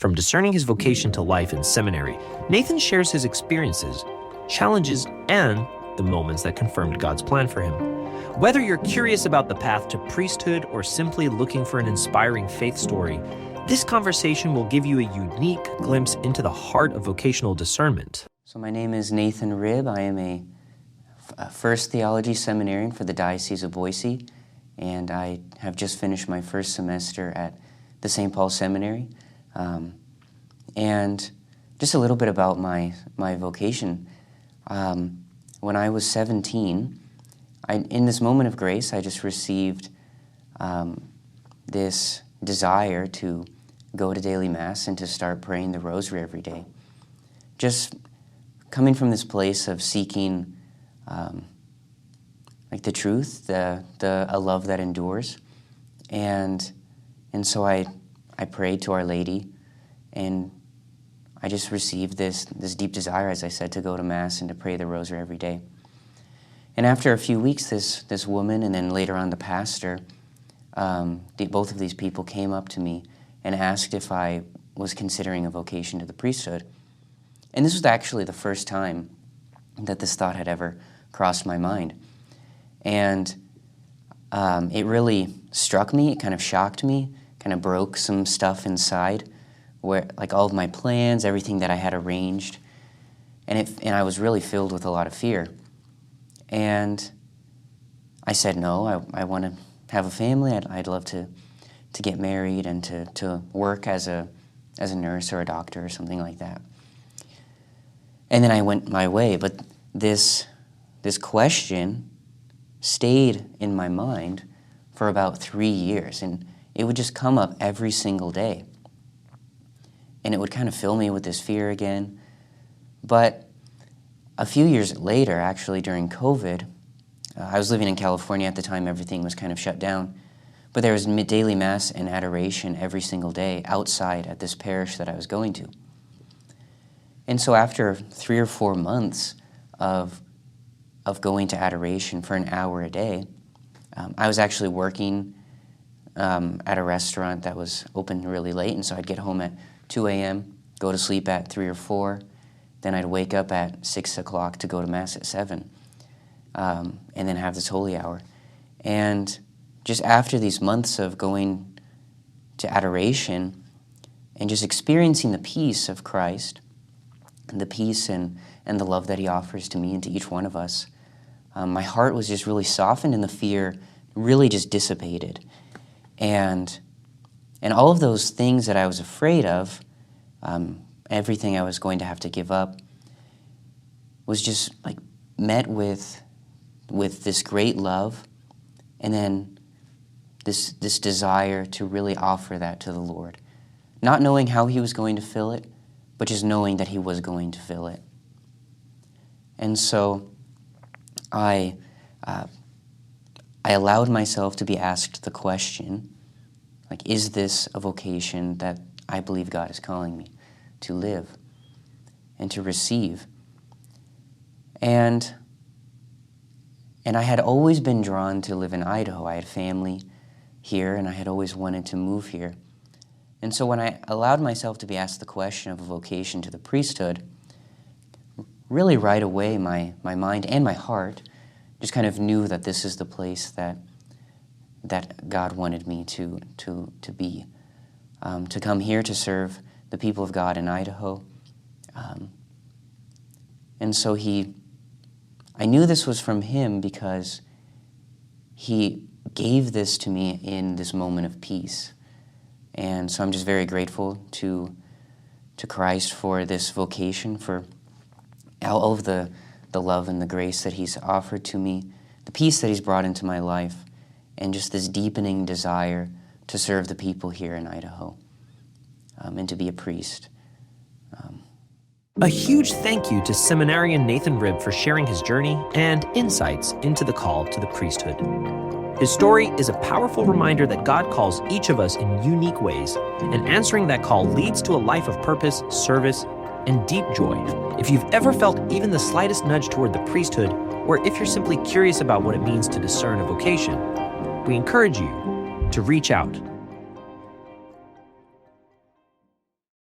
From discerning his vocation to life in seminary, Nathan shares his experiences, challenges, and the moments that confirmed God's plan for him. Whether you're curious about the path to priesthood or simply looking for an inspiring faith story, this conversation will give you a unique glimpse into the heart of vocational discernment. So my name is Nathan Ribb. I am a first theology seminarian for the Diocese of Boise, and I have just finished my first semester at the St. Paul Seminary. And just a little bit about my vocation. When I was 17, in this moment of grace, I just received this desire to go to daily Mass and to start praying the Rosary every day. Just coming from this place of seeking like the truth, a love that endures. And so I prayed to Our Lady, and I just received this deep desire, as I said, to go to Mass and to pray the Rosary every day. And after a few weeks, this woman and then later on the pastor, both of these people came up to me and asked if I was considering a vocation to the priesthood. And this was actually the first time that this thought had ever crossed my mind. And it really struck me, it kind of shocked me, kind of broke some stuff inside, where like all of my plans, everything that I had arranged, and I was really filled with a lot of fear. And I said, no, I want to have a family. I'd love to get married and to work as a nurse or a doctor or something like that. And then I went my way, but this question stayed in my mind for about 3 years, and it would just come up every single day. And it would kind of fill me with this fear again. But a few years later, actually during COVID, I was living in California at the time, everything was kind of shut down, but there was daily Mass and adoration every single day outside at this parish that I was going to. And so after 3 or 4 months of going to adoration for an hour a day, I was actually working at a restaurant that was open really late, and so I'd get home at 2 a.m., go to sleep at 3 or 4, then I'd wake up at 6 o'clock to go to Mass at 7, and then have this holy hour. And just after these months of going to adoration and just experiencing the peace of Christ, and the peace and the love that he offers to me and to each one of us, my heart was just really softened and the fear really just dissipated. And all of those things that I was afraid of, everything I was going to have to give up, was just like met with this great love, and then this desire to really offer that to the Lord. Not knowing how he was going to fill it, but just knowing that he was going to fill it. And so I allowed myself to be asked the question, like, is this a vocation that I believe God is calling me to live and to receive? And I had always been drawn to live in Idaho. I had family here, and I had always wanted to move here. And so when I allowed myself to be asked the question of a vocation to the priesthood, really right away my mind and my heart just kind of knew that this is the place that God wanted me to be, to come here to serve the people of God in Idaho. And so I knew this was from him because he gave this to me in this moment of peace. And so I'm just very grateful to Christ for this vocation, for all of the love and the grace that he's offered to me, the peace that he's brought into my life, and just this deepening desire to serve the people here in Idaho, and to be a priest. A huge thank you to Seminarian Nathan Ribb for sharing his journey and insights into the call to the priesthood. His story is a powerful reminder that God calls each of us in unique ways, and answering that call leads to a life of purpose, service, and deep joy. If you've ever felt even the slightest nudge toward the priesthood, or if you're simply curious about what it means to discern a vocation, we encourage you to reach out